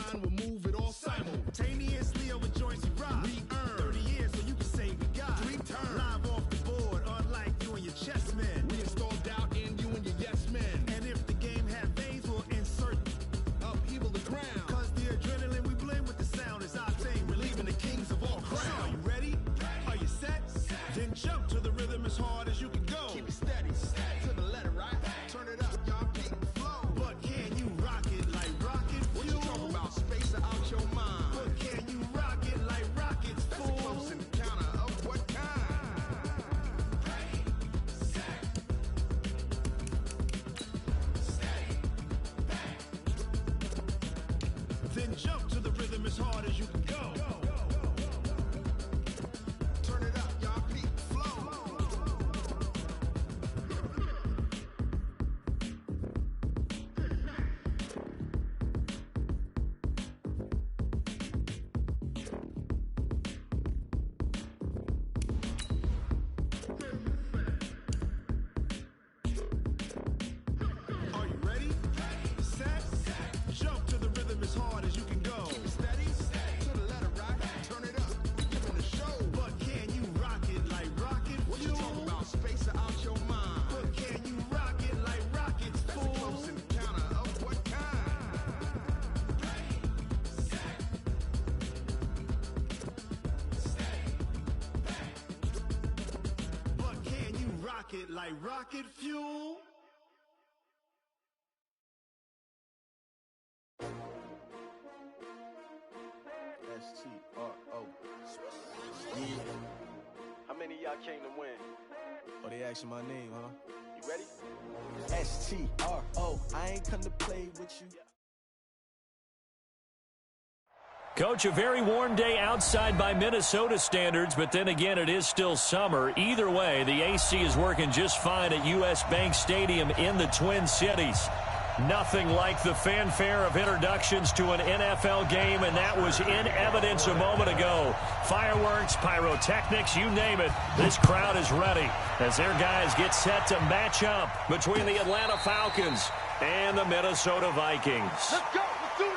mind will move it all simultaneously over joints we rock. We earn 30 years, so you can say we got 3 turns. Live off the board, unlike you and your chess men. We install doubt in you and your yes men. And if the game had veins, we'll insert upheaval the ground. Cause the adrenaline we blend with the sound is our thing. We're leaving the kings of all crowns. So are you ready? Are you set? Then jump to the rhythm as hard as you can go. Keep it steady, to the letter, right? Turn it up, y'all keep it flow. But can you rock it like rocket fuel? What you talking about? Space out your mind. But can you rock it like rockets, fool? That's a close encounter of what kind? Ready, set, steady, back. Then jump to the rhythm as hard as you can go. Turn it up, y'all keep it flow. Are you ready? Set, jump to the rhythm as hard as you can go. Keep it steady, to the letter, right? Turn it up, give it a show. But can you rock it like rocket fuel? What you talking about? Space out your mind. But can you rock it like rockets, fool? That's a close encounter of what kind? Ready, set, steady, back. But can you rock it like rocket fuel? S-T-R-O. Yeah. How many of y'all came to win? Oh, they asking my name, huh? You ready? S-T-R-O. I ain't come to play with you. Coach, a very warm day outside by Minnesota standards, but then again, it is still summer. Either way, the AC is working just fine at U.S. Bank Stadium in the Twin Cities. Nothing like the fanfare of introductions to an NFL game, and that was in evidence a moment ago. Fireworks, pyrotechnics, you name it. This crowd is ready as their guys get set to match up between the Atlanta Falcons and the Minnesota Vikings. Let's go. Let's do this.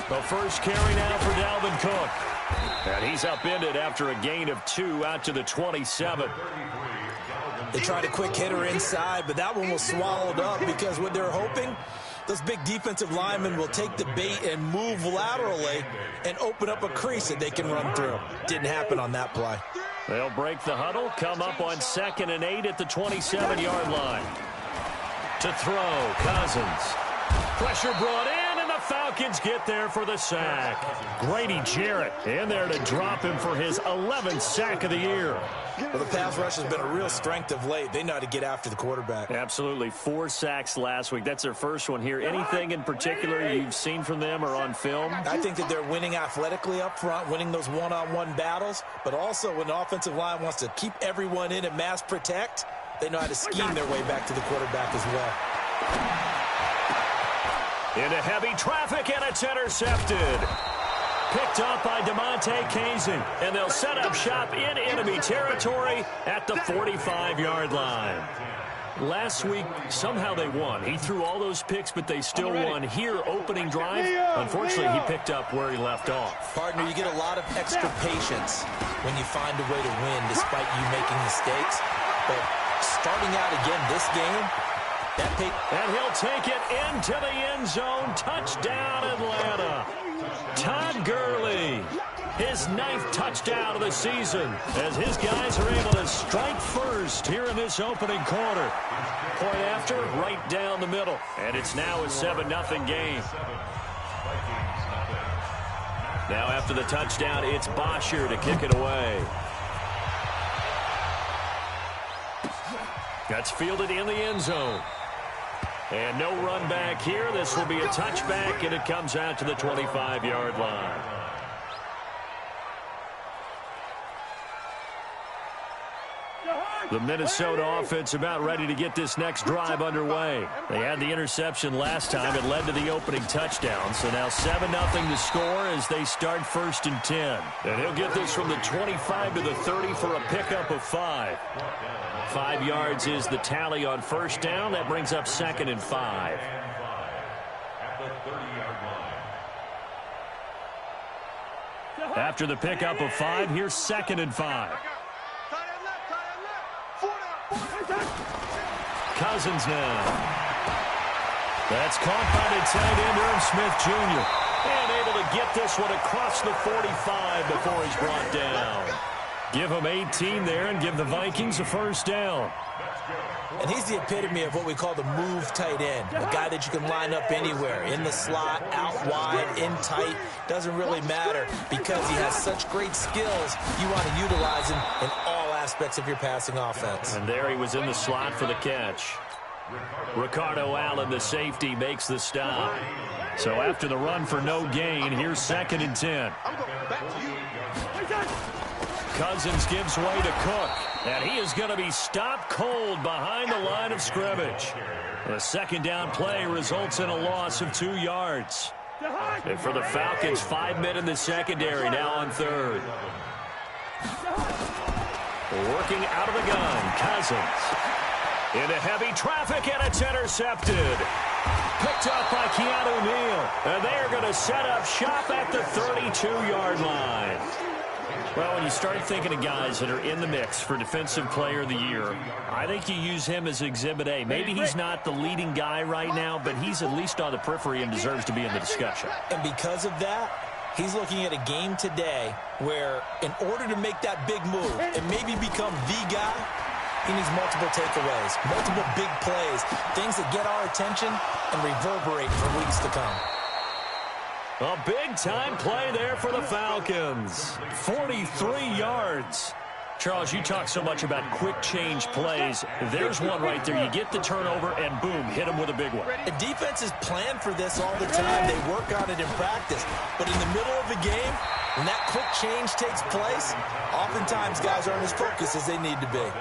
The first carry now for Dalvin Cook. And he's upended after a gain of 2 out to the 27. They tried a quick hitter inside, but that one was swallowed up because what they're hoping, those big defensive linemen will take the bait and move laterally and open up a crease that they can run through. Didn't happen on that play. They'll break the huddle, come up on 2nd and 8 at the 27-yard line. To throw, Cousins. Pressure brought in, and the Falcons get there for the sack. Grady Jarrett in there to drop him for his 11th sack of the year. Well, the pass rush has been a real strength of late. They know how to get after the quarterback. Absolutely. 4 sacks last week. That's their first one here. Anything in particular you've seen from them or on film? I think that they're winning athletically up front, winning those one-on-one battles, but also when the offensive line wants to keep everyone in and mass protect, they know how to scheme their way back to the quarterback as well. Into heavy traffic, and it's intercepted. Picked up by DeMonte Kazin, and they'll set up shop in enemy territory at the 45-yard line. Last week, somehow they won. He threw all those picks, but they still won. Here, opening drive, unfortunately, he picked up where he left off. Partner, you get a lot of extra patience when you find a way to win despite you making mistakes. But starting out again this game, and he'll take it into the end zone. Touchdown, Atlanta. Todd Gurley, his 9th touchdown of the season, as his guys are able to strike first here in this opening quarter. Point after, right down the middle. And it's now a 7-0 game. Now after the touchdown, it's Bosher to kick it away. That's fielded in the end zone. And no run back here. This will be a touchback, and it comes out to the 25-yard line. The Minnesota offense about ready to get this next drive underway. They had the interception last time. It led to the opening touchdown. So now 7-0 to score as they start 1st and 10. And he'll get this from the 25 to the 30 for a pickup of 5. 5 yards is the tally on 1st down. That brings up 2nd and 5. After the pickup of 5, here's 2nd and 5. Cousins now. That's caught by the tight end, Irv Smith Jr. And able to get this one across the 45 before he's brought down. Give him 18 there and give the Vikings a 1st down. And he's the epitome of what we call the move tight end. A guy that you can line up anywhere. In the slot, out wide, in tight. Doesn't really matter because he has such great skills. You want to utilize him in all aspects of your passing offense. And there he was in the slot for the catch. Ricardo Allen, the safety, makes the stop. So after the run for no gain, here's 2nd and 10. Cousins gives way to Cook. And he is going to be stopped cold behind the line of scrimmage. The 2nd down play results in a loss of 2 yards. And for the Falcons, 5 men in the secondary now on 3rd. Working out of the gun, Cousins. Into heavy traffic, and it's intercepted. Picked up by Keanu Neal. And they are going to set up shop at the 32-yard line. Well, when you start thinking of guys that are in the mix for Defensive Player of the Year, I think you use him as Exhibit A. Maybe he's not the leading guy right now, but he's at least on the periphery and deserves to be in the discussion. And because of that, he's looking at a game today where in order to make that big move and maybe become the guy, he needs multiple takeaways, multiple big plays, things that get our attention and reverberate for weeks to come. A big-time play there for the Falcons. 43 yards. Charles, you talk so much about quick change plays. There's one right there. You get the turnover, and boom, hit him with a big one. The defenses plan for this all the time. They work on it in practice. But in the middle of the game, when that quick change takes place, oftentimes guys aren't as focused as they need to be.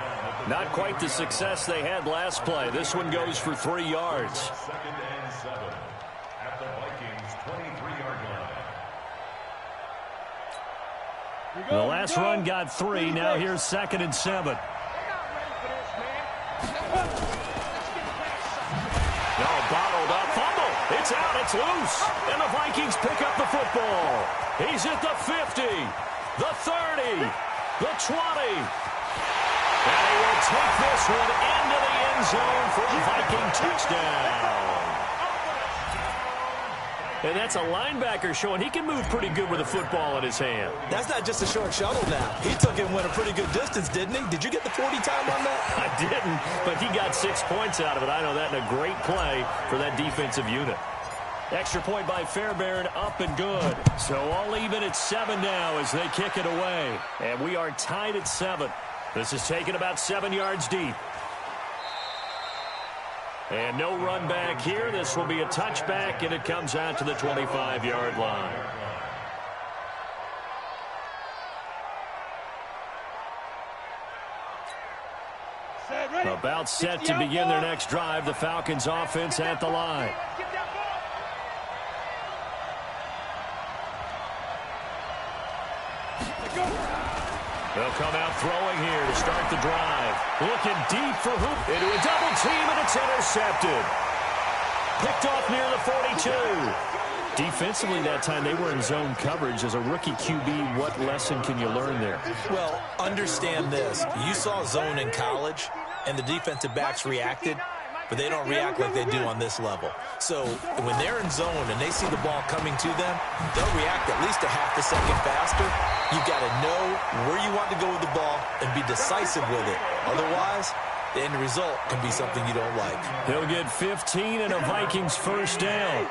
Not quite the success they had last play. This one goes for 3 yards. The last run got 3. Now here's 2nd and 7. Bottled up. Fumble. It's out. It's loose. And the Vikings pick up the football. He's at the 50, the 30, the 20. And he will take this one into the end zone for a Viking touchdown. And that's a linebacker showing he can move pretty good with a football in his hand. That's not just a short shuttle now. He took it and went a pretty good distance, didn't he? Did you get the 40 time on that? I didn't, but he got 6 points out of it. I know that in a great play for that defensive unit. Extra point by Fairbairn, up and good. So all even at 7 now as they kick it away. And we are tied at 7. This is taken about 7 yards deep. And no run back here. This will be a touchback, and it comes out to the 25-yard line. About set to begin their next drive. The Falcons offense at the line. They'll come out throwing here to start the drive. Looking deep for Hoop. Into a double team, and it's intercepted. Picked off near the 42. Defensively that time, they were in zone coverage. As a rookie QB, what lesson can you learn there? Well, understand this. You saw zone in college, and the defensive backs reacted, but they don't react like they do on this level. So when they're in zone and they see the ball coming to them, they'll react at least a half a second faster. You've got to know where you want to go with the ball and be decisive with it. Otherwise, the end result can be something you don't like. He'll get 15 and a Vikings first down.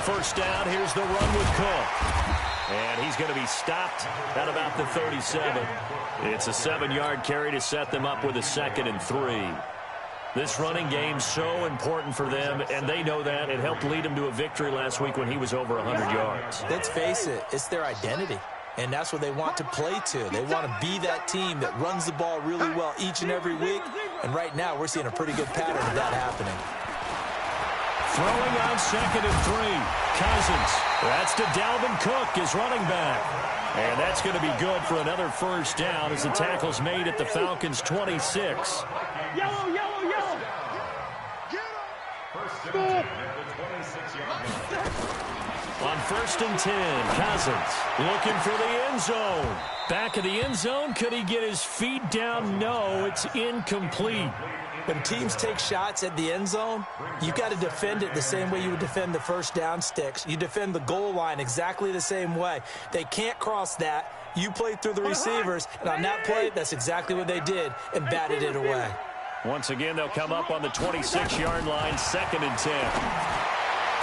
First down, here's the run with Cook. And he's going to be stopped at about the 37. It's a 7-yard carry to set them up with a 2nd and 3. This running game's so important for them, and they know that. It helped lead them to a victory last week when he was over 100 yards. Let's face it, it's their identity, and that's what they want to play to. They want to be that team that runs the ball really well each and every week, and right now we're seeing a pretty good pattern of that happening. Throwing on 2nd and 3. Cousins. That's to Dalvin Cook, his running back. And that's going to be good for another first down as the tackle's made at the Falcons' 26. Yellow, yellow, yellow. On 1st and 10, Cousins looking for the end zone. Back of the end zone. Could he get his feet down? No, it's incomplete. When teams take shots at the end zone, you've got to defend it the same way you would defend the first down sticks. You defend the goal line exactly the same way. They can't cross that. You play through the receivers, and on that play, that's exactly what they did and batted it away. Once again, they'll come up on the 26-yard line, 2nd and 10.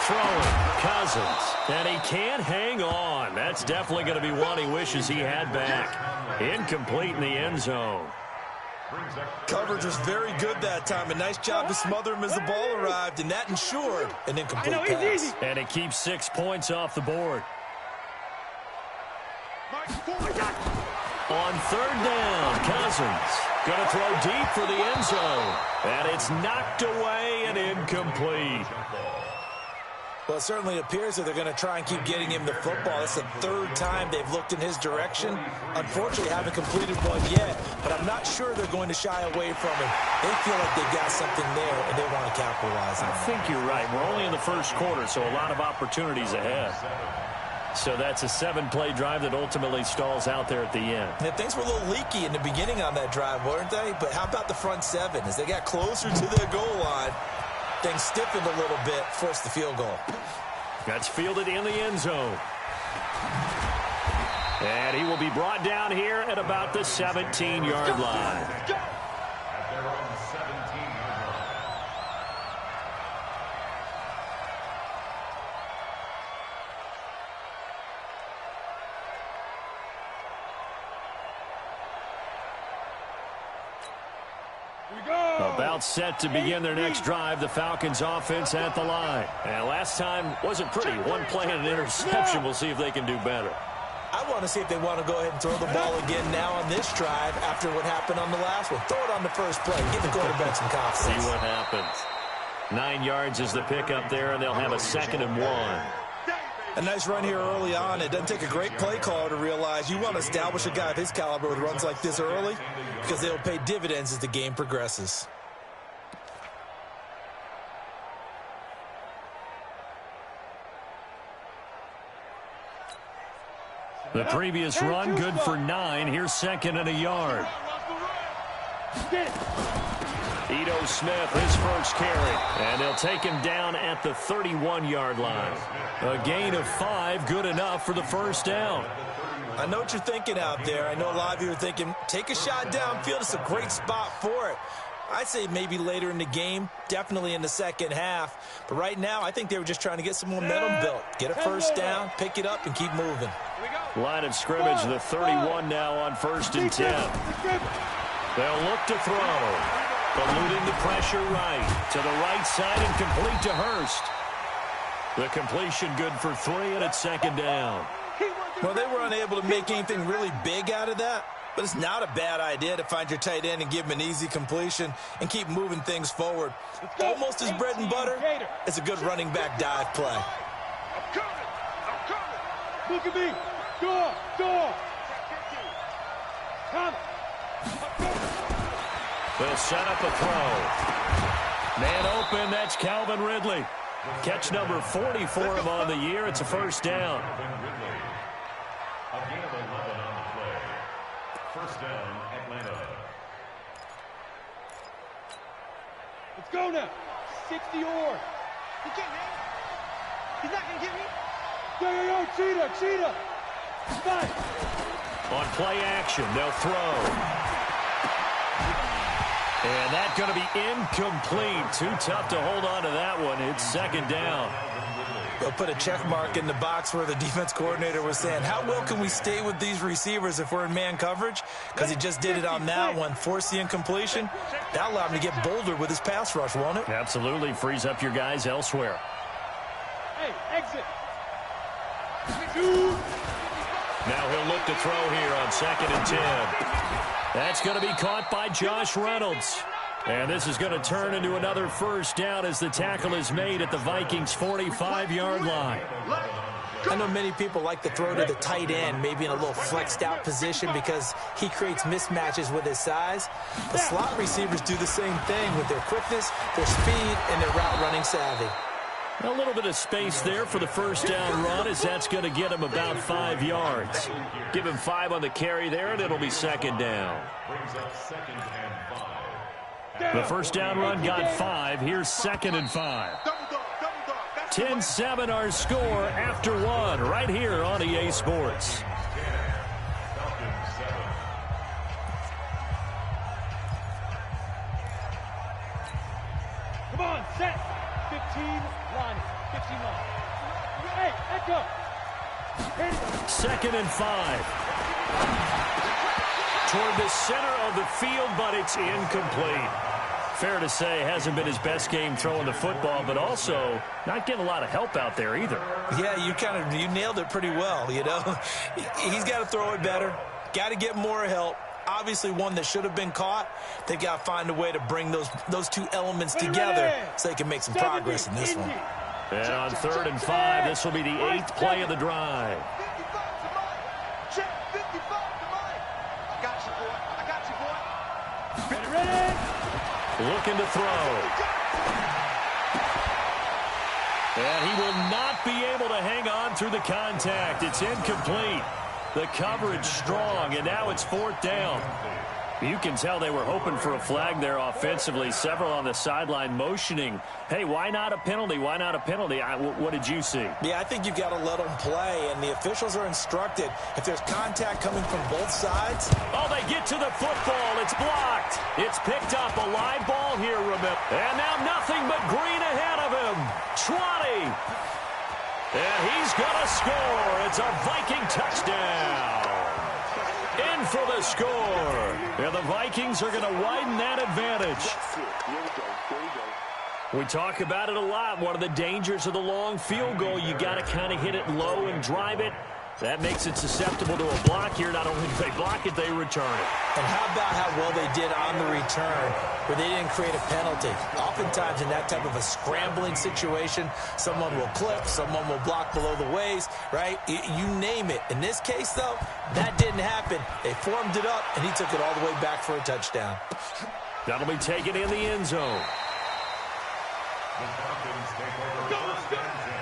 Throwing, Cousins, and he can't hang on. That's definitely going to be one he wishes he had back. Incomplete in the end zone. Coverage was very good that time. A nice job to smother him as the ball arrived, and that ensured an incomplete pass. And it keeps 6 points off the board. On 3rd down, Cousins going to throw deep for the end zone. And it's knocked away and incomplete. Well, it certainly appears that they're going to try and keep getting him the football. That's the 3rd time they've looked in his direction. Unfortunately, haven't completed one yet, but I'm not sure they're going to shy away from him. They feel like they've got something there, and they want to capitalize on it. I think you're right. We're only in the first quarter, so a lot of opportunities ahead. So that's a 7-play drive that ultimately stalls out there at the end. And things were a little leaky in the beginning on that drive, weren't they? But how about the front 7? As they got closer to their goal line, things stiffened a little bit, forced the field goal. That's fielded in the end zone. And he will be brought down here at about the 17-yard line. About set to begin their next drive, the Falcons offense at the line. And last time wasn't pretty. One play and an interception. We'll see if they can do better. I want to see if they want to go ahead and throw the ball again now on this drive after what happened on the last one. Throw it on the first play. Give the quarterback some confidence. See what happens. 9 yards is the pickup there, and they'll have a 2nd and 1. A nice run here early on. It doesn't take a great play caller to realize you want to establish a guy of his caliber with runs like this early because they'll pay dividends as the game progresses. The previous run, good for 9. Here's 2nd and a yard. Ito Smith, his first carry. And they'll take him down at the 31-yard line. A gain of 5, good enough for the first down. I know what you're thinking out there. I know a lot of you are thinking, take a shot downfield. It's a great spot for it. I'd say maybe later in the game, definitely in the second half. But right now, I think they were just trying to get some momentum built. Get a first down, pick it up, and keep moving. Line of scrimmage, the 31 now on 1st and 10. They'll look to throw. Eluding the pressure right. To the right side and complete to Hurst. The completion good for 3, and it's 2nd down. Well, they were unable to make anything really big out of that. But it's not a bad idea to find your tight end and give him an easy completion and keep moving things forward. Almost his bread and butter. It's a good running back dive play. I'm coming. Look at me. Door. Come. They'll set up a throw. Man open, that's Calvin Ridley. Catch number 40 for him on the year. It's a first down. First down, Atlanta. Let's go now. 60 or. He can't hang. He's not going to get me. Yo, cheetah. Spot. On play action, they'll throw. And that's going to be incomplete. Too tough to hold on to that one. It's 2nd down. They'll put a check mark in the box where the defense coordinator was saying, how well can we stay with these receivers if we're in man coverage? Because he just did it on that one, forced the incompletion. That allowed him to get bolder with his pass rush, won't it? Absolutely. Frees up your guys elsewhere. Hey, exit. Now he'll look to throw here on 2nd and 10. That's going to be caught by Josh Reynolds. And this is going to turn into another first down as the tackle is made at the Vikings' 45-yard line. I know many people like to throw to the tight end, maybe in a little flexed out position because he creates mismatches with his size. The slot receivers do the same thing with their quickness, their speed, and their route running savvy. A little bit of space there for the first down run as that's going to get him about 5 yards. Give him 5 on the carry there, and it'll be 2nd down. The first down run got 5. Here's 2nd and 5. 10-7 our score after 1 right here on EA Sports. Come on, set. 15 line. 15 line. Hey, echo. 2nd and 5. Toward the center of the field, but it's incomplete. Fair to say, hasn't been his best game throwing the football, but also not getting a lot of help out there either. Yeah, you nailed it pretty well, you know. He's got to throw it better, got to get more help. Obviously one that should have been caught. They got to find a way to bring those two elements together so they can make some progress in this one. And on 3rd and 5, this will be the 8th play of the drive. Looking to throw. And he will not be able to hang on through the contact. It's incomplete. The coverage strong, and now it's 4th down. You can tell they were hoping for a flag there offensively. Several on the sideline motioning, hey, why not a penalty? Why not a penalty? What did you see? Yeah, I think you've got to let them play, and the officials are instructed. If there's contact coming from both sides. Oh, they get to the football. It's blocked. It's picked up. A live ball here, remember. And now nothing but green ahead of him. 20. And he's going to score. It's a Viking touchdown. In for the score. And the Vikings are going to widen that advantage. We talk about it a lot. One of the dangers of the long field goal, you got to kind of hit it low and drive it. That makes it susceptible to a block here. Not only do they block it, they return it. And how about how well they did on the return where they didn't create a penalty? Oftentimes in that type of a scrambling situation, someone will clip, someone will block below the waist, right? You name it. In this case, though, that didn't happen. They formed it up, and he took it all the way back for a touchdown. That'll be taken in the end zone. The Falcons take over first and 10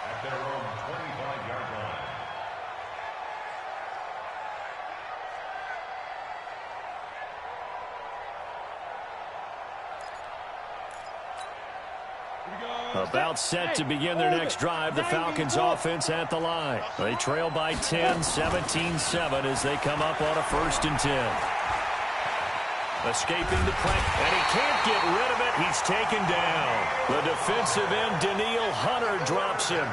at their own 25-yard line. About set to begin their next drive, the Falcons offense at the line. They trail by 10, 17-7 as they come up on a 1st and 10. Escaping the pressure, and he can't get rid of it. He's taken down. The defensive end, Danielle Hunter, drops him.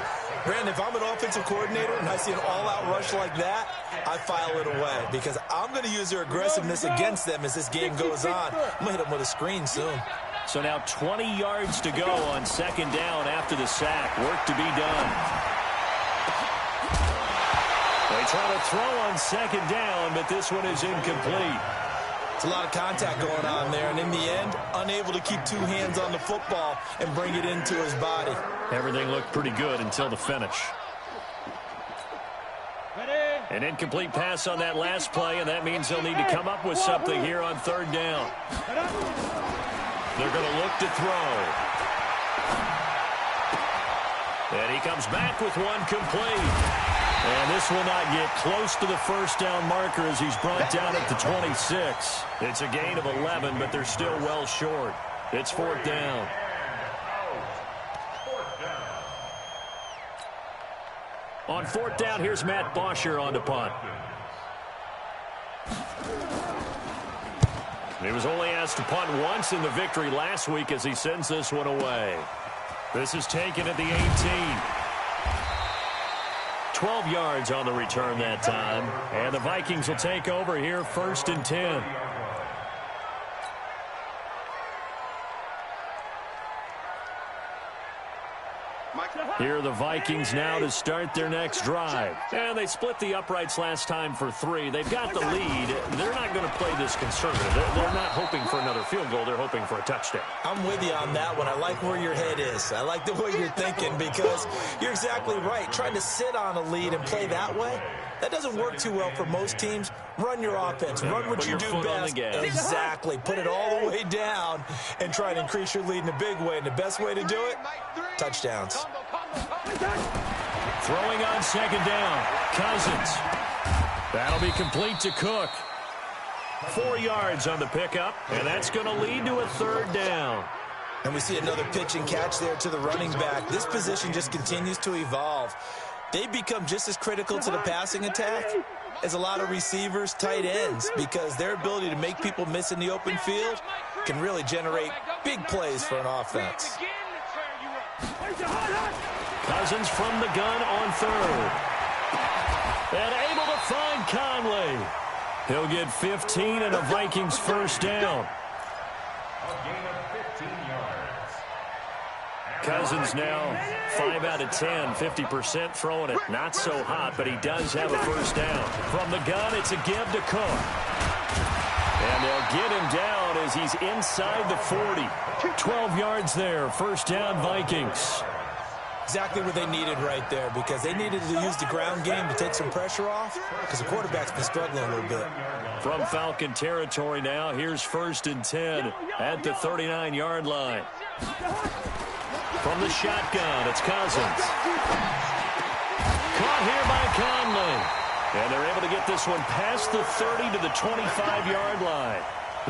Brandon, if I'm an offensive coordinator and I see an all-out rush like that, I file it away because I'm going to use their aggressiveness against them as this game goes on. I'm going to hit them with a screen soon. So now 20 yards to go on 2nd down after the sack. Work to be done. They try to throw on 2nd down, but this one is incomplete. It's a lot of contact going on there, and in the end, unable to keep 2 hands on the football and bring it into his body. Everything looked pretty good until the finish. An incomplete pass on that last play, and that means they'll need to come up with something here on 3rd down. They're going to look to throw. And he comes back with one complete. And this will not get close to the 1st down marker as he's brought down at the 26. It's a gain of 11, but they're still well short. It's 4th down. On 4th down, here's Matt Bosher on the punt. He was only asked to punt once in the victory last week as he sends this one away. This is taken at the 18. 12 yards on the return that time. And the Vikings will take over here, 1st and 10. Here are the Vikings now to start their next drive. And they split the uprights last time for 3. They've got the lead. They're not going to play this conservative. They're not hoping for another field goal. They're hoping for a touchdown. I'm with you on that one. I like where your head is. I like the way you're thinking because you're exactly right. Trying to sit on a lead and play that way, that doesn't work too well for most teams. Run your offense. Run what you do best. Exactly. Put it all the way down and try to increase your lead in a big way. And the best way to do it, touchdowns. Throwing on 2nd down. Cousins. That'll be complete to Cook. 4 yards on the pickup, and that's going to lead to a 3rd down. And we see another pitch and catch there to the running back. This position just continues to evolve. They become just as critical to the passing attack as a lot of receivers, tight ends, because their ability to make people miss in the open field can really generate big plays for an offense. Cousins from the gun on 3rd. And able to find Conley. He'll get 15 and a Vikings 1st down. Cousins now 5 out of 10, 50% throwing it. Not so hot, but he does have a 1st down. From the gun, it's a give to Cook. And they'll get him down as he's inside the 40. 12 yards there, 1st down Vikings. Exactly what they needed right there because they needed to use the ground game to take some pressure off because the quarterback's been struggling a little bit. From Falcon territory now, here's 1st and 10 at the 39-yard line. From the shotgun, it's Cousins. Caught here by Conley. And they're able to get this one past the 30 to the 25-yard line.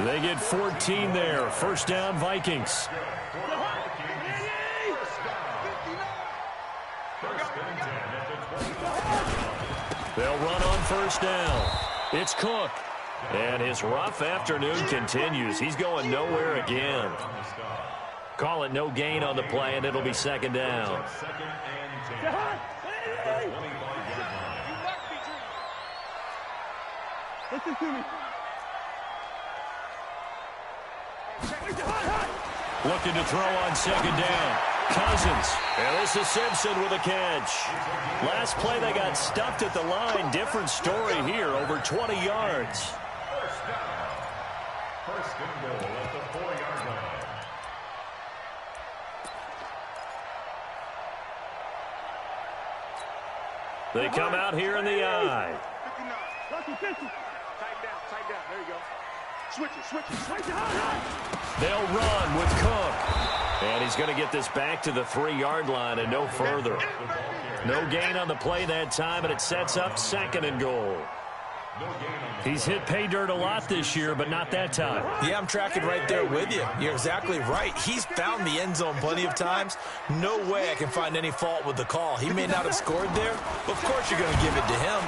They get 14 there. 1st down Vikings. They'll run on 1st down. It's Cook. And his rough afternoon continues. He's going nowhere again. Call it no gain on the play, and it'll be 2nd down. Listen to me. Looking to throw on 2nd down. Cousins. And this is Simpson with a catch. Last play they got stuffed at the line. Different story here, over 20 yards. 1st and goal at the 4-yard line. They come out here in the eye. Tighten down. There you go. Switch it. They'll run with Cook. And he's going to get this back to the 3-yard line and no further. No gain on the play that time, and it sets up 2nd and goal. He's hit pay dirt a lot this year, but not that time. Yeah, I'm tracking right there with you. You're exactly right. He's found the end zone plenty of times. No way I can find any fault with the call. He may not have scored there, but of course you're going to give it to him.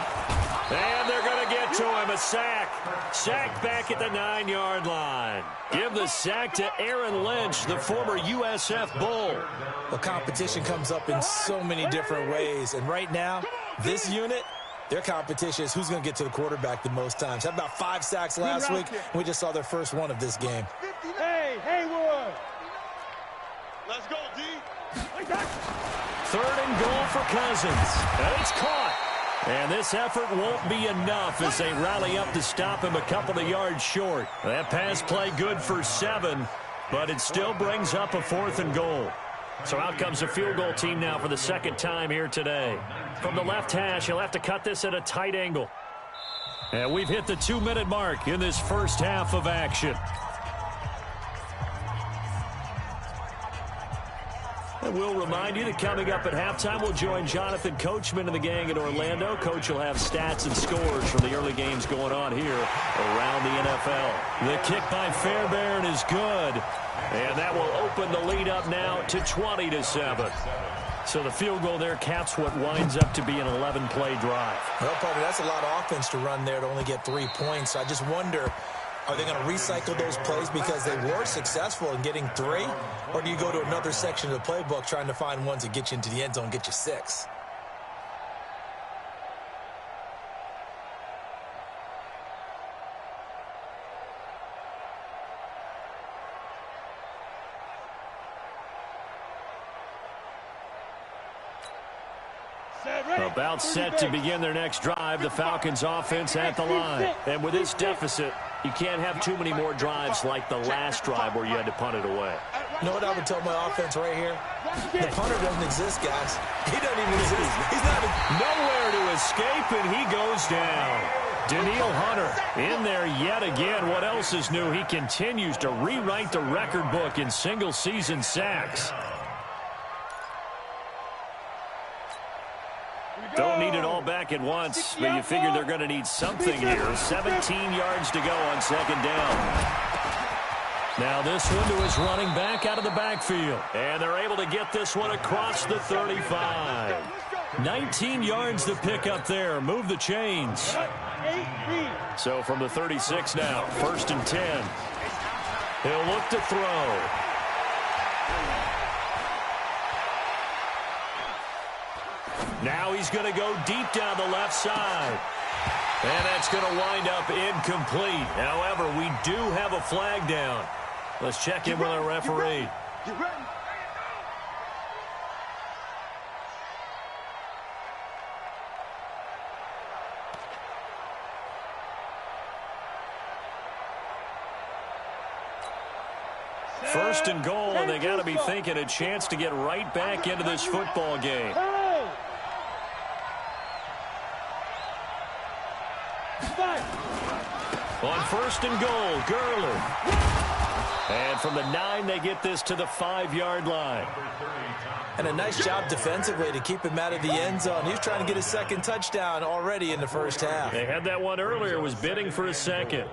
And they're going to get to him, a sack. Sack back at the 9-yard line. Give the sack to Aaron Lynch, the former USF Bull. The competition comes up in so many different ways, and right now, this unit, their competition is who's going to get to the quarterback the most times. Had about 5 sacks last week, and we just saw their first one of this game. Hey, Haywood. Let's go, D. 3rd and goal for Cousins. And it's caught. And this effort won't be enough as they rally up to stop him a couple of yards short. That pass play good for 7, but it still brings up a 4th and goal. So out comes a field goal team now for the 2nd time here today. From the left hash, he'll have to cut this at a tight angle. And we've hit the 2-minute mark in this first half of action. And we'll remind you that coming up at halftime, we'll join Jonathan Coachman and the gang in Orlando. Coach will have stats and scores from the early games going on here around the NFL. The kick by Fairbairn is good. And that will open the lead up now to 20-7. So the field goal there caps what winds up to be an 11-play drive. Well, partner, that's a lot of offense to run there to only get 3 points. I just wonder, Are they going to recycle those plays because they were successful in getting 3? Or do you go to another section of the playbook trying to find ones that get you into the end zone and get you 6? About set to begin their next drive, the Falcons offense at the line. And with this deficit, you can't have too many more drives like the last drive where you had to punt it away. You know what I would tell my offense right here? The punter doesn't exist, guys. He doesn't even exist. He's not nowhere to escape, and he goes down. Danielle Hunter in there yet again. What else is new? He continues to rewrite the record book in single-season sacks. Don't need it all back at once, but you figure they're going to need something here. 17 yards to go on second down. Now this one to his running back out of the backfield. And they're able to get this one across the 35. 19 yards to pick up there. Move the chains. So from the 36 now, 1st and 10. He'll look to throw. Now he's going to go deep down the left side. And that's going to wind up incomplete. However, we do have a flag down. Let's check in with our referee. First and goal, and they got to be thinking a chance to get right back into this football game. On 1st and goal, Gurley. And from the 9, they get this to the 5-yard line. And a nice job defensively to keep him out of the end zone. He was trying to get his 2nd touchdown already in the first half. They had that one earlier, was bidding for a 2nd.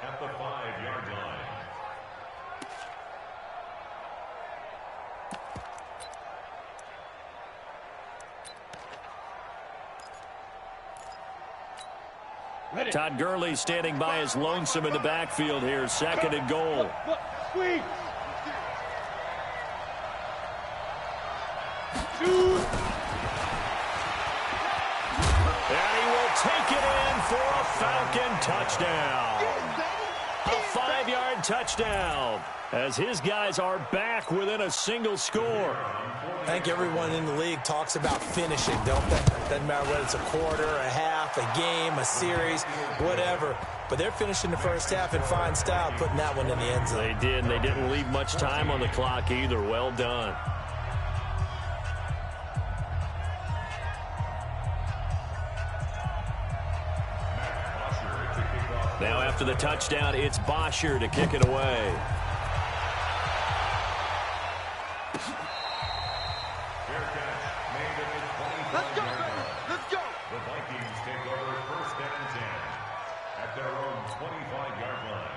At the 5-yard line. Todd Gurley standing by as lonesome in the backfield here. 2nd and goal. And he will take it in for a Falcon touchdown. A 5-yard touchdown as his guys are back within a single score. I think everyone in the league talks about finishing, don't they? Doesn't matter whether it's a quarter, a half, a game, a series, whatever. But they're finishing the first half in fine style, putting that one in the end zone. They did, and they didn't leave much time on the clock either. Well done. Now after the touchdown, it's Bosher to kick it away. Let's go, baby. Let's go. The Vikings take over 1st and 10 at their own 25-yard line.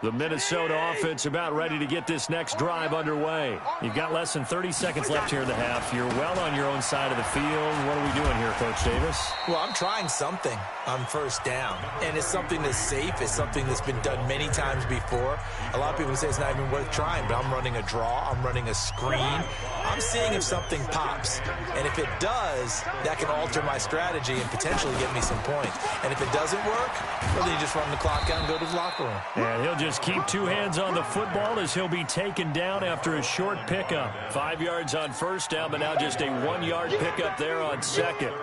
The Minnesota offense about ready to get this next drive underway. You've got less than 30 seconds left here in the half. You're well on your own side of the field. What are we doing here, Coach Davis? Well, I'm trying something on 1st down, and it's something that's safe. It's something that's been done many times before. A lot of people say it's not even worth trying, but I'm running a draw. I'm running a screen. I'm seeing if something pops, and if it does, that can alter my strategy and potentially get me some points. And if it doesn't work, well, then you just run the clock out and go to the locker room. And he'll just keep 2 hands on the football as he'll be taken down after a short pickup. 5 yards on 1st down, but now just a 1-yard pickup there on 2nd.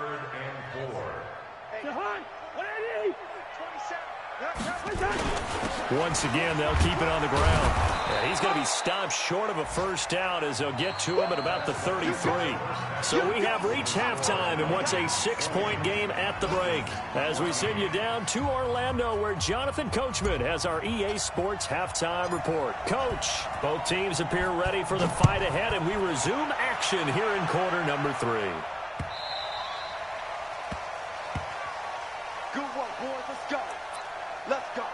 Once again, they'll keep it on the ground. Yeah, he's going to be stopped short of a 1st down as they'll get to him at about the 33. So we have reached halftime in what's a 6-point game at the break. As we send you down to Orlando, where Jonathan Coachman has our EA Sports halftime report. Coach, both teams appear ready for the fight ahead, and we resume action here in quarter number 3. Good work, boys. Let's go. Let's go.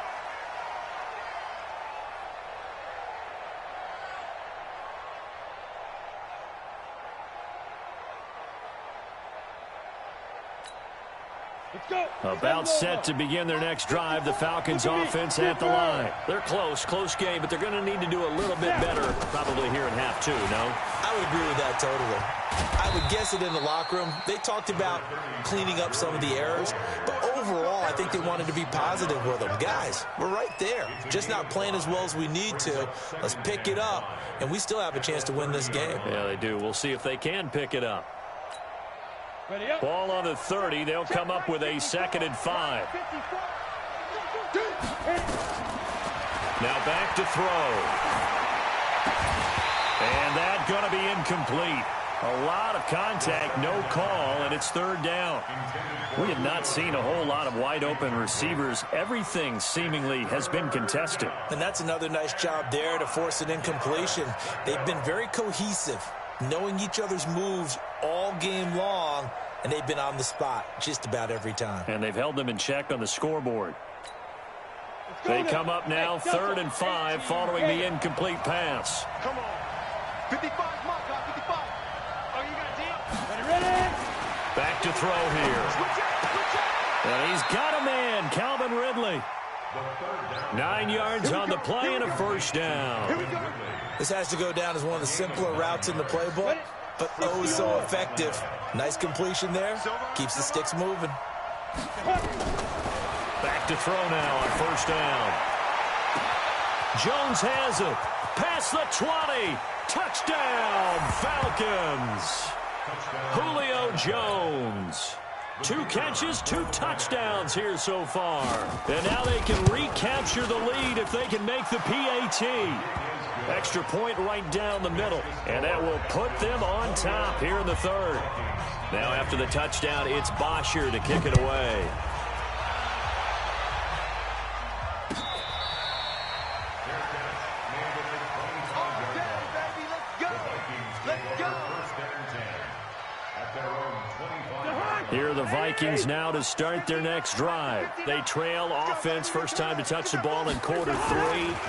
About set to begin their next drive. The Falcons offense at the line. They're close game, but they're going to need to do a little bit better probably here in half two, no? I would agree with that totally. I would guess it in the locker room. They talked about cleaning up some of the errors, but overall, I think they wanted to be positive with them. Guys, we're right there. Just not playing as well as we need to. Let's pick it up, and we still have a chance to win this game. Yeah, they do. We'll see if they can pick it up. Ball on the 30. They'll come up with a 2nd and 5. Now back to throw. And that's going to be incomplete. A lot of contact, no call, and it's 3rd down. We have not seen a whole lot of wide-open receivers. Everything seemingly has been contested. And that's another nice job there to force an incompletion. They've been very cohesive, knowing each other's moves all game long, and they've been on the spot just about every time. And they've held them in check on the scoreboard. They come up now 3rd and 5 following the incomplete pass. Come on. 55, mark on 55. Oh, you got a deal? Ready? Back to throw here. And he's got a man, Calvin Ridley. 9 yards on the play and a 1st down. This has to go down as one of the simpler routes in the playbook, but oh so effective. Nice completion there. Keeps the sticks moving. Back to throw now on 1st down. Jones has it. Past the 20. Touchdown, Falcons. Julio Jones. 2 catches, 2 touchdowns here so far. And now they can recapture the lead if they can make the PAT. Extra point right down the middle. And that will put them on top here in the 3rd. Now after the touchdown, it's Bosher to kick it away. Here are the Vikings now to start their next drive. They trail offense, first time to touch the ball in quarter 3,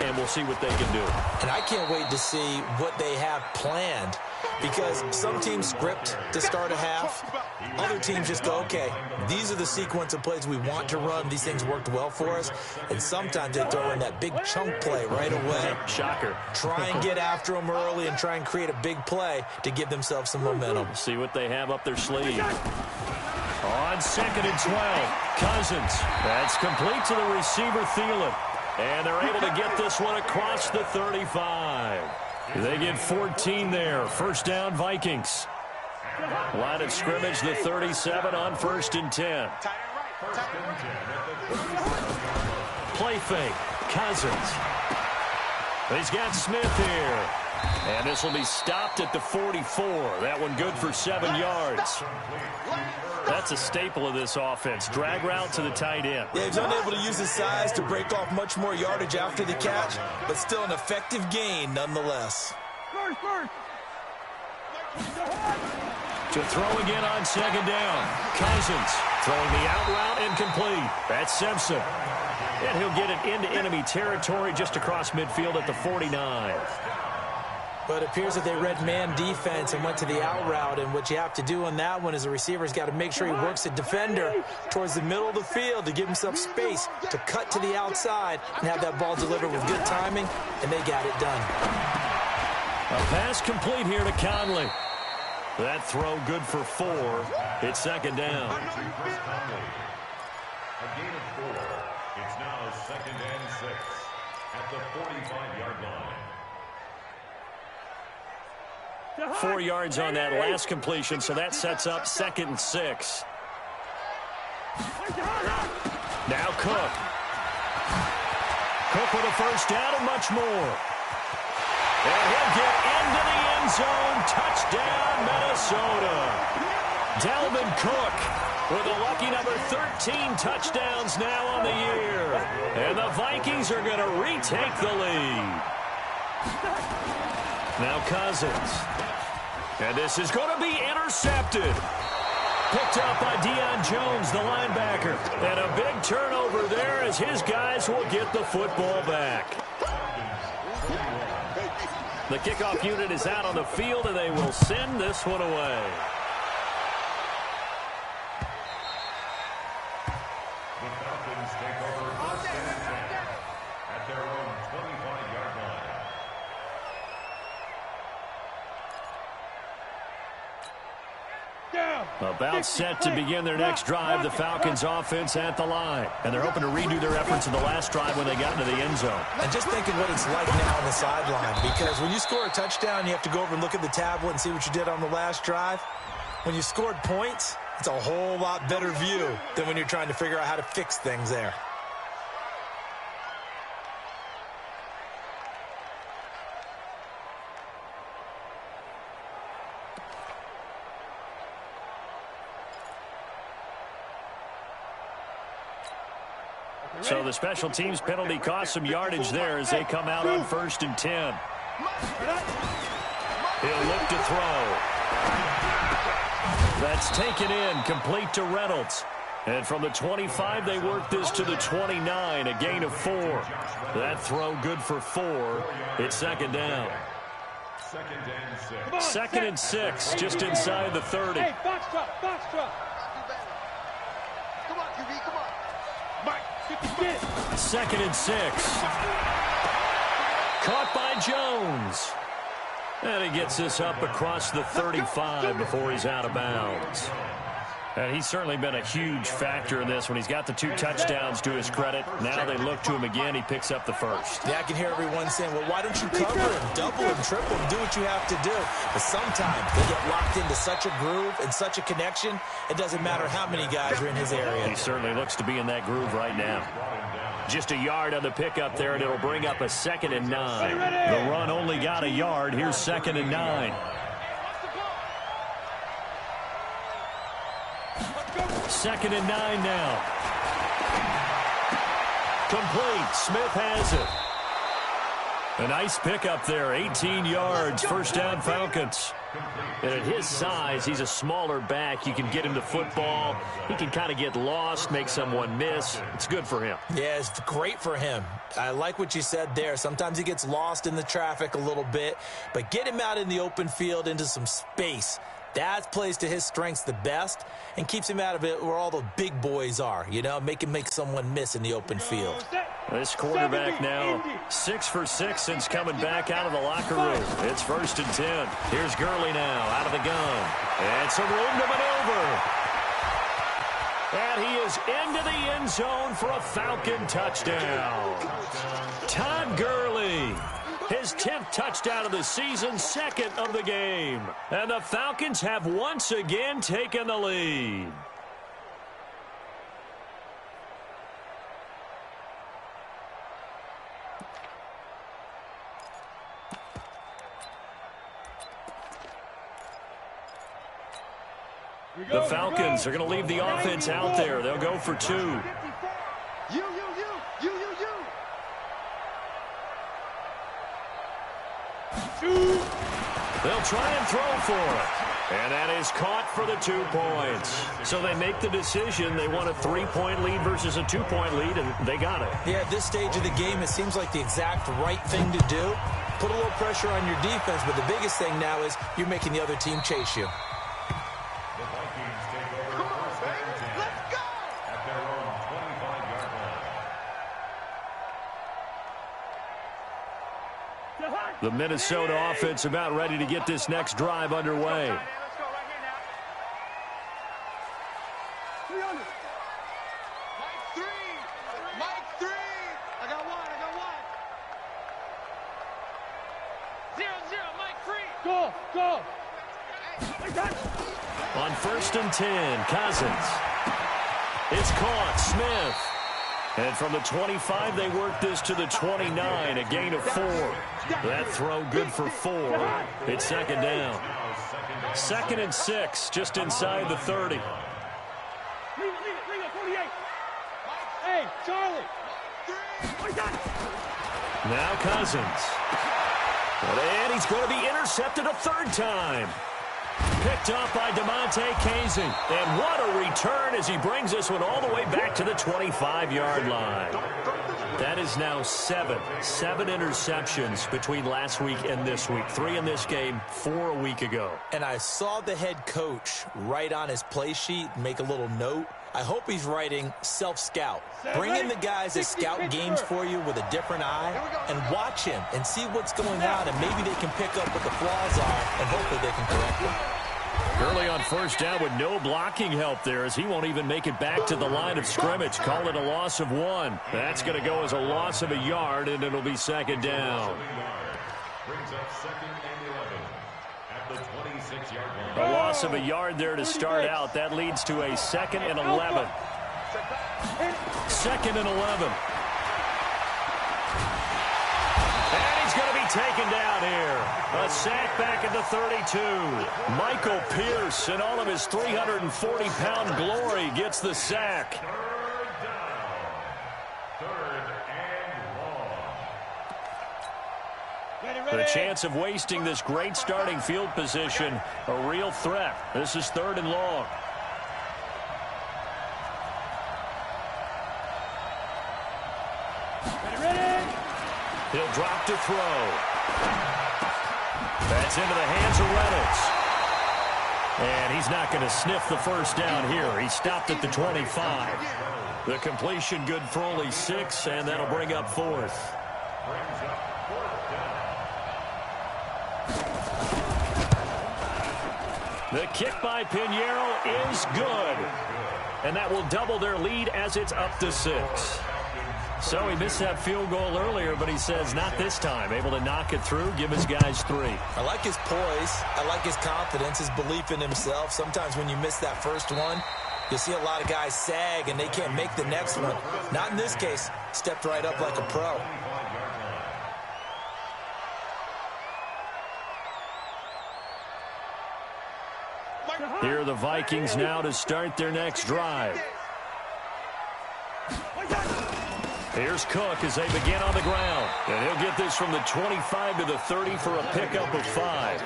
and we'll see what they can do. And I can't wait to see what they have planned, because some teams script to start a half. Other teams just go, okay, these are the sequence of plays we want to run. These things worked well for us. And sometimes they throw in that big chunk play right away. Shocker. Try and get after them early and try and create a big play to give themselves some momentum. See what they have up their sleeve. On 2nd and 12, Cousins. That's complete to the receiver, Thielen. And they're able to get this one across the 35. They get 14 there. 1st down, Vikings. Line of scrimmage, the 37 on 1st and 10. Play fake. Cousins. He's got Smith here. And this will be stopped at the 44. That one good for 7 yards. That's a staple of this offense. Drag route to the tight end. Yeah, he's unable to use his size to break off much more yardage after the catch, but still an effective gain nonetheless. To throw again on 2nd down. Cousins throwing the out route incomplete. That's Simpson. And he'll get it into enemy territory just across midfield at the 49. But it appears that they read man defense and went to the out route, and what you have to do on that one is the receiver's got to make sure he works the defender towards the middle of the field to give himself space to cut to the outside and have that ball delivered with good timing, and they got it done. A pass complete here to Conley. That throw good for 4. It's 2nd down. A gain of 4. It's now 2nd and 6 at the 45-yard line. 4 yards on that last completion, so that sets up 2nd and 6. Now Cook. Cook with a 1st down and much more. And he'll get into the end zone. Touchdown, Minnesota. Dalvin Cook with a lucky number 13 touchdowns now on the year. And the Vikings are going to retake the lead. Now Cousins. And this is going to be intercepted. Picked up by Deion Jones, the linebacker. And a big turnover there as his guys will get the football back. The kickoff unit is out on the field, and they will send this one away. About set to begin their next drive, the Falcons offense at the line. And they're hoping to redo their efforts in the last drive when they got into the end zone. And just thinking what it's like now on the sideline, because when you score a touchdown, you have to go over and look at the tablet and see what you did on the last drive. When you scored points, it's a whole lot better view than when you're trying to figure out how to fix things there. So the special teams penalty cost some yardage there as they come out on 1st and 10. He'll look to throw. That's taken in, complete to Reynolds. And from the 25, they work this to the 29, a gain of 4. That throw good for 4. It's second down. Second and 6, just inside the 30. Hey, box drop, box drop. Come on, QB, come on. Mike, get. Second and 6. Caught by Jones. And he gets this up across the 35 before he's out of bounds. And he's certainly been a huge factor in this when he's got the 2 touchdowns to his credit. Now they look to him again. He picks up the first. Yeah, I can hear everyone saying, well, why don't you cover him, double him, triple him, do what you have to do. But sometimes they get locked into such a groove and such a connection, it doesn't matter how many guys are in his area. He certainly looks to be in that groove right now. Just a yard on the pickup there, and it'll bring up a 2nd and 9. The run only got a yard. Here's 2nd and 9. Second and 9 now. Complete. Smith has it. A nice pickup there. 18 yards. First down, Falcons. And at his size, he's a smaller back. You can get him to football. He can kind of get lost, make someone miss. It's good for him. Yeah, it's great for him. I like what you said there. Sometimes he gets lost in the traffic a little bit, but get him out in the open field into some space. That plays to his strengths the best and keeps him out of it where all the big boys are, you know, make someone miss in the open field. This quarterback now 6 for 6 since coming back out of the locker room. It's 1st and 10. Here's Gurley now out of the gun. And some room to maneuver. And he is into the end zone for a Falcon touchdown. Todd Gurley. His 10th touchdown of the season, 2nd of the game. And the Falcons have once again taken the lead. The Falcons are going to leave the offense out there. They'll go for 2. You. They'll try and throw for it. And that is caught for the 2 points. So they make the decision. They want a 3-point lead versus a 2-point lead, and they got it. Yeah, at this stage of the game, it seems like the exact right thing to do. Put a little pressure on your defense, but the biggest thing now is you're making the other team chase you. The Minnesota offense about ready to get this next drive underway. Mike 3. I got one. 0-0, Mike 3. Go. On 1st and 10, Cousins. It's caught. Smith. And from the 25, they work this to the 29, a gain of 4. That throw good for 4. It's 2nd down. 2nd and 6, just inside the 30. Leave it, 48. Hey, Charlie. Now Cousins. And he's going to be intercepted a 3rd time. Picked up by DeMonte Casey. And what a return as he brings this one all the way back to the 25-yard line. That is now 7 interceptions between last week and this week. 3 in this game, 4 a week ago. And I saw the head coach write on his play sheet, make a little note. I hope he's writing self-scout. Bring in the guys that scout games for you with a different eye and watch him and see what's going on, and maybe they can pick up what the flaws are, and hopefully they can correct them. Early on first down with no blocking help there as he won't even make it back to the line of scrimmage. Call it a loss of 1. That's going to go as a loss of a yard, and it'll be second down. Brings up 2nd and 11 at the 26-yard line. A loss of a yard there to start out. That leads to a 2nd and 11. 2nd and 11. And he's going to be taken down here. A sack back at the 32. Michael Pierce, in all of his 340-pound glory, gets the sack. The chance of wasting this great starting field position, a real threat. This is 3rd and long. He'll drop to throw. That's into the hands of Reynolds. And he's not going to sniff the first down here. He stopped at the 25. The completion good for only 6, and that'll bring up 4th. The kick by Pinheiro is good. And that will double their lead as it's up to 6. So he missed that field goal earlier, but he says not this time. Able to knock it through, give his guys 3. I like his poise. I like his confidence, his belief in himself. Sometimes when you miss that first one, you'll see a lot of guys sag and they can't make the next one. Not in this case. Stepped right up like a pro. Here are the Vikings now to start their next drive. Here's Cook as they begin on the ground. And he'll get this from the 25 to the 30 for a pickup of 5.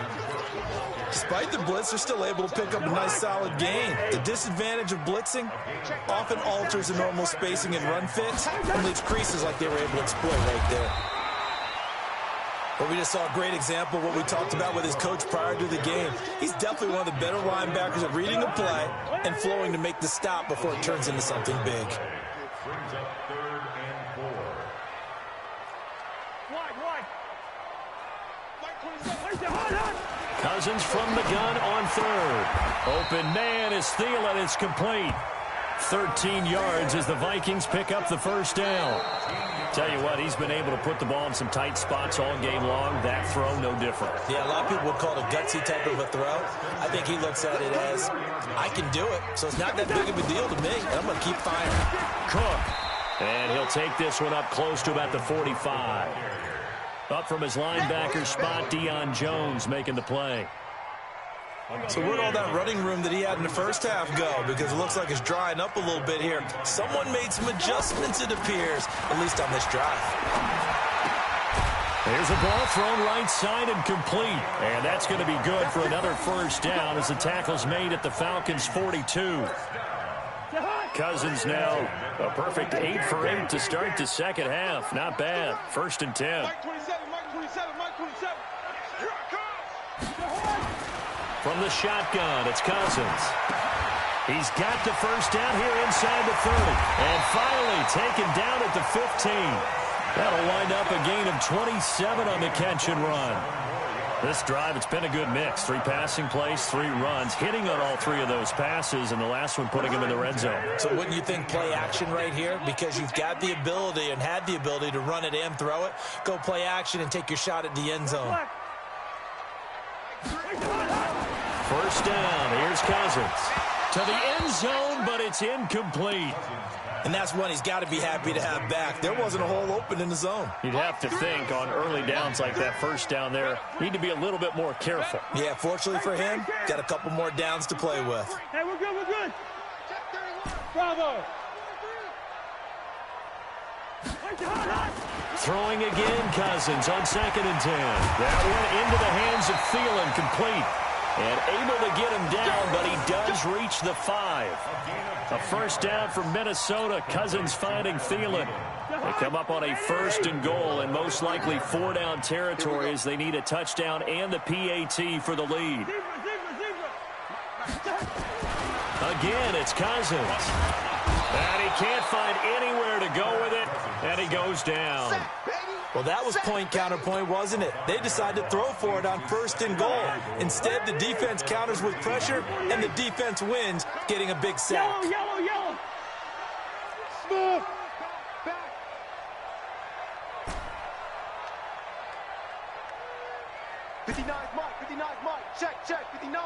Despite the blitz, they're still able to pick up a nice solid gain. The disadvantage of blitzing often alters the normal spacing and run fits and leaves creases like they were able to exploit right there. But we just saw a great example of what we talked about with his coach prior to the game. He's definitely one of the better linebackers at reading the play and flowing to make the stop before it turns into something big. Brings up 3rd and 4. Cousins from the gun on 3rd. Open man is Thielen. It's complete. 13 yards as the Vikings pick up the first down. Tell you what, he's been able to put the ball in some tight spots all game long. That throw, no different. Yeah, a lot of people would call it a gutsy type of a throw. I think he looks at it as, I can do it, so it's not that big of a deal to me, and I'm going to keep firing. Cook. And he'll take this one up close to about the 45. Up from his linebacker spot, Deion Jones making the play. So where'd all that running room that he had in the first half go? Because it looks like it's drying up a little bit here. Someone made some adjustments, it appears, at least on this drive. There's a ball thrown right side and complete. And that's going to be good for another first down as the tackle's made at the Falcons' 42. Cousins now a perfect 8 for 8 to start the second half. Not bad. 1st and 10. From the shotgun, it's Cousins. He's got the first down here inside the 30. And finally taken down at the 15. That'll wind up a gain of 27 on the catch and run. This drive, it's been a good mix. 3 passing plays, 3 runs, hitting on all 3 of those passes, and the last one putting him in the red zone. So wouldn't you think play action right here? Because you've got the ability and had the ability to run it and throw it. Go play action and take your shot at the end zone. First down, here's Cousins. To the end zone, but it's incomplete. And that's one he's got to be happy to have back. There wasn't a hole open in the zone. You'd have to think on early downs like that first down there, need to be a little bit more careful. Yeah, fortunately for him, got a couple more downs to play with. Hey, we're good, we're good. Bravo. Throwing again, Cousins on 2nd and 10. That one into the hands of Thielen, complete. And able to get him down, but he does reach the 5. A first down for Minnesota. Cousins finding Thielen. They come up on a 1st and goal and most likely 4-down territory as they need a touchdown and the PAT for the lead. Again, it's Cousins. And he can't find anywhere to go with it, and he goes down. Well, that was point counterpoint, wasn't it? They decided to throw for it on 1st and goal. Instead, the defense counters with pressure, and the defense wins, getting a big sack. Yellow, yellow. Smith. 59's Mike, 59's Mike. Check, 59.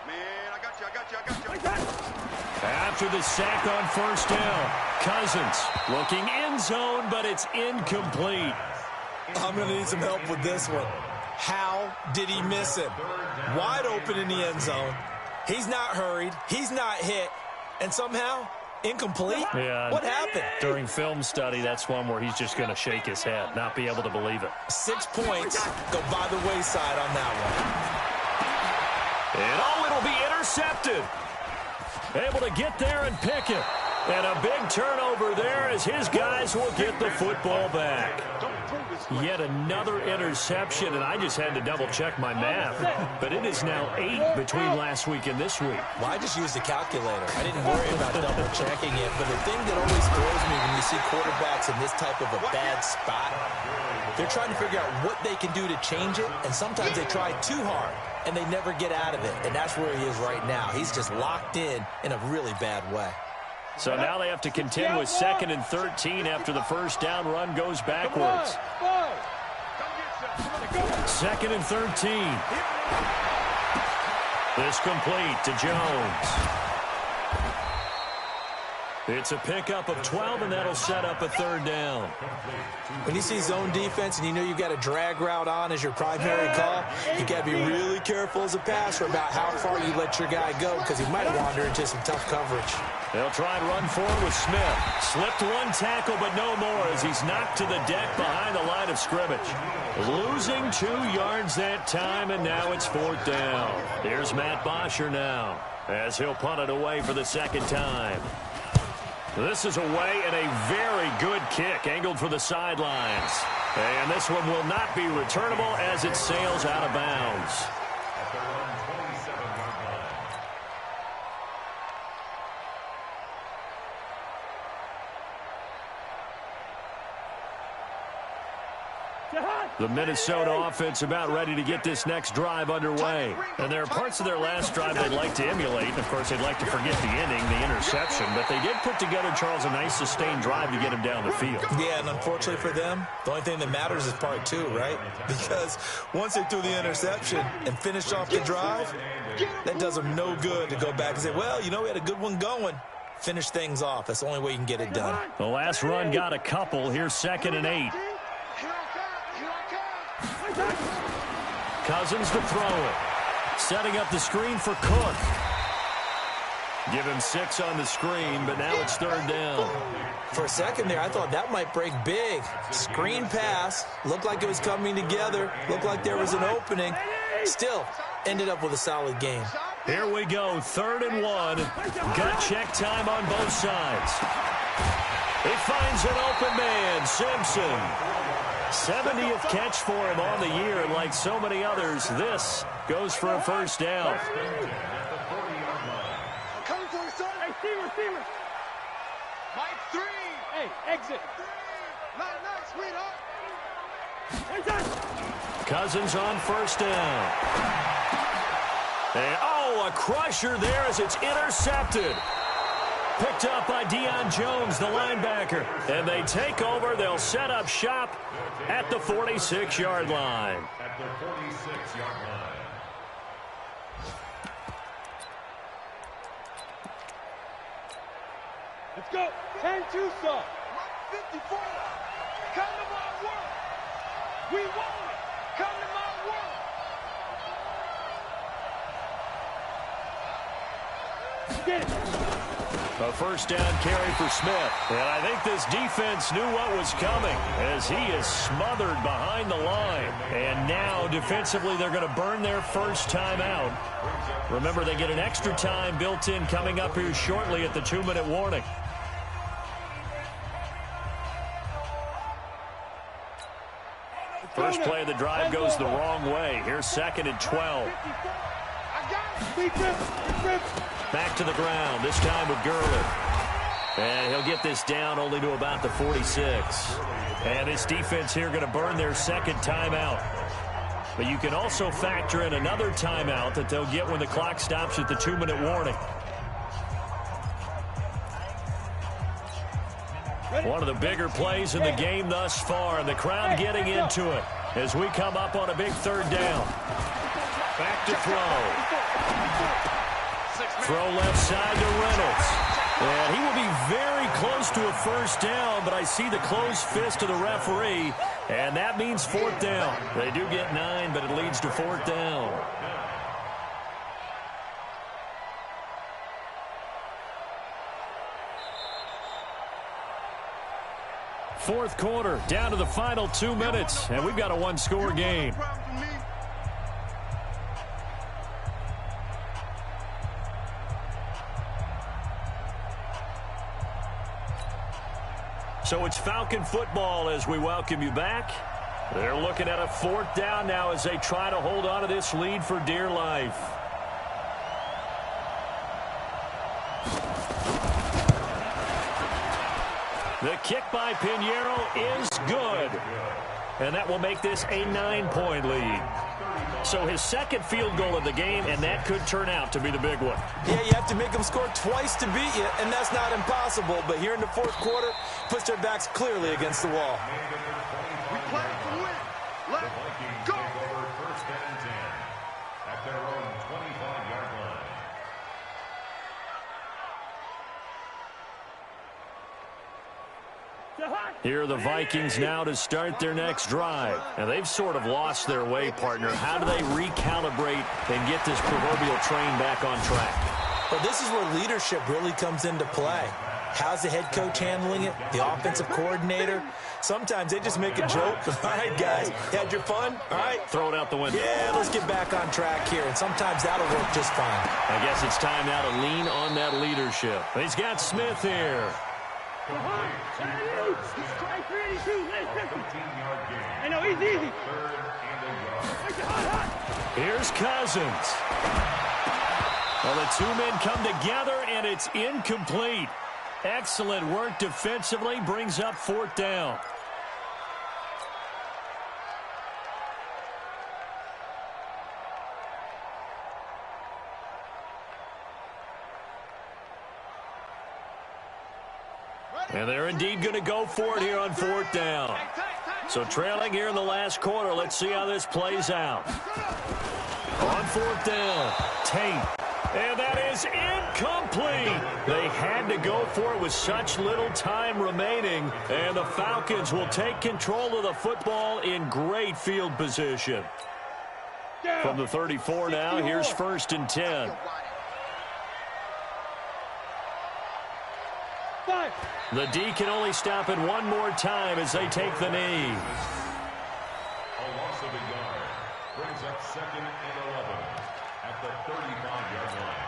Man, I got you. After the sack on 1st down, Cousins looking end zone, but it's incomplete. I'm going to need some help with this one. How did he miss him? Wide open in the end zone. He's not hurried. He's not hit. And somehow, incomplete? Yeah, what happened? During film study, that's one where he's just going to shake his head, not be able to believe it. 6 points go by the wayside on that one. And it'll be intercepted. Able to get there and pick it. And a big turnover there as his guys will get the football back. Yet another interception, and I just had to double-check my math. But it is now 8 between last week and this week. Well, I just used the calculator. I didn't worry about double-checking it. But the thing that always throws me when you see quarterbacks in this type of a bad spot, they're trying to figure out what they can do to change it, and sometimes they try too hard, and they never get out of it. And that's where he is right now. He's just locked in a really bad way. So now they have to contend with 2nd and 13 after the 1st down run goes backwards. 2nd and 13. This complete to Jones. It's a pickup of 12, and that'll set up a 3rd down. When you see zone defense and you know you've got a drag route on as your primary call, you got to be really careful as a passer about how far you let your guy go because he might wander into some tough coverage. They'll try and run forward with Smith. Slipped one tackle, but no more as he's knocked to the deck behind the line of scrimmage. Losing 2 yards that time, and now it's 4th down. Here's Matt Bosher now as he'll punt it away for the 2nd time. This is away and a very good kick angled for the sidelines. And this one will not be returnable as it sails out of bounds. The Minnesota offense about ready to get this next drive underway. And there are parts of their last drive they'd like to emulate. Of course, they'd like to forget the inning, the interception. But they did put together, Charles, a nice sustained drive to get him down the field. Yeah, and unfortunately for them, the only thing that matters is part 2, right? Because once they threw the interception and finished off the drive, that does them no good to go back and say, well, you know, we had a good one going. Finish things off. That's the only way you can get it done. The last run got a couple. Here's 2nd and 8. Cousins to throw it. Setting up the screen for Cook. Give him 6 on the screen, but now it's 3rd down. For a second there, I thought that might break big. Screen pass. Looked like it was coming together. Looked like there was an opening. Still, ended up with a solid game. Here we go, 3rd and 1. Gut check time on both sides. He finds an open man, Simpson. 70th catch for him on the year, and like so many others, this goes for a 1st down. Coming for the son. Hey, receiver. Mike 3. Hey, exit. 9, sweetheart. Cousins on 1st down. And, a crusher there as it's intercepted. Picked up by Deion Jones, the linebacker. And they take over. They'll set up shop at the 46-yard line. At the 46-yard line. Let's go. 10-2, son. 54. Come to my work. We want it. Come to my work. Get it. A 1st down carry for Smith. And I think this defense knew what was coming as he is smothered behind the line. And now, defensively, they're going to burn their 1st time out. Remember, they get an extra time built in coming up here shortly at the 2-minute warning. First play of the drive goes the wrong way. Here's 2nd and 12. Back Back to the ground, this time with Gurley. And he'll get this down only to about the 46. And this defense here going to burn their second timeout. But you can also factor in another timeout that they'll get when the clock stops at the 2-minute warning. One of the bigger plays in the game thus far, and the crowd getting into it as we come up on a big third down. Back to throw. Throw left side to Reynolds. And he will be very close to a first down, but I see the closed fist of the referee, and that means fourth down. They do get 9, but it leads to fourth down. Fourth quarter, down to the final 2 minutes, and we've got a one-score game. So it's Falcon football as we welcome you back. They're looking at a fourth down now as they try to hold on to this lead for dear life. The kick by Pinheiro is good. And that will make this a 9-point lead. So his second field goal of the game, and that could turn out to be the big one. Yeah, you have to make them score twice to beat you, and that's not impossible. But here in the fourth quarter, puts their backs clearly against the wall. We play to win. Let's go. First and 10 at their own 25-yard line. Here are the Vikings now to start their next drive. And they've sort of lost their way, partner. How do they recalibrate and get this proverbial train back on track? Well, this is where leadership really comes into play. How's the head coach handling it? The offensive coordinator? Sometimes they just make a joke. All right, guys, had your fun? All right. Throw it out the window. Yeah, let's get back on track here. And sometimes that'll work just fine. I guess it's time now to lean on that leadership. He's got Smith here. I know, he's easy. Here's Cousins. Well, the two men come together, and it's incomplete. Excellent work defensively, brings up fourth down. And they're indeed going to go for it here on fourth down. So trailing here in the last quarter, let's see how this plays out. On fourth down, Tate. And that is incomplete. They had to go for it with such little time remaining. And the Falcons will take control of the football in great field position. From the 34 now, here's first and 10. The D can only stop it one more time as they take the knee. A loss of a yard brings up second and 11 at the 35-yard line.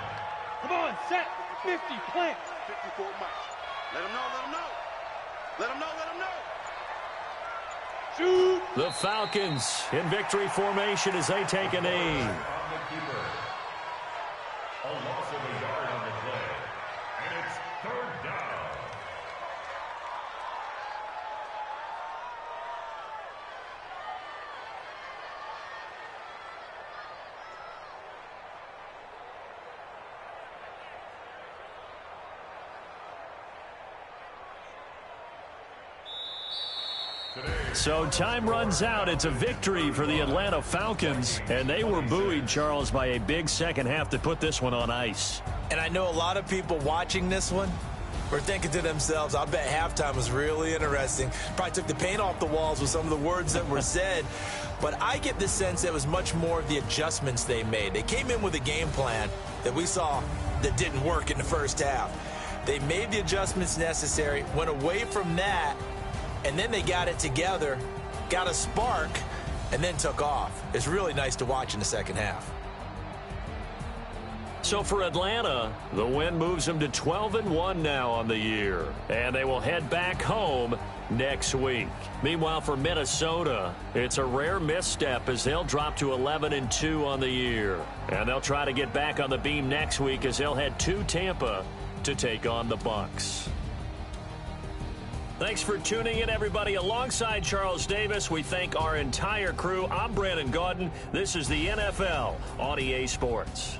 Come on, set, 50, plant. 54 miles. Let him know, let him know. Let him know, let him know. Shoot. The Falcons in victory formation as they take a knee. On the keeper. A loss of a yard on the play. And it's third down. So time runs out. It's a victory for the Atlanta Falcons. And they were buoyed, Charles, by a big second half to put this one on ice. And I know a lot of people watching this one were thinking to themselves, I bet halftime was really interesting. Probably took the paint off the walls with some of the words that were said. But I get the sense that it was much more of the adjustments they made. They came in with a game plan that we saw that didn't work in the first half. They made the adjustments necessary, went away from that, and then they got it together, got a spark, and then took off. It's really nice to watch in the second half. So for Atlanta, the win moves them to 12-1 now on the year. And they will head back home next week. Meanwhile, for Minnesota, it's a rare misstep as they'll drop to 11-2 on the year. And they'll try to get back on the beam next week as they'll head to Tampa to take on the Bucs. Thanks for tuning in, everybody. Alongside Charles Davis, we thank our entire crew. I'm Brandon Gaudin. This is the NFL on EA Sports.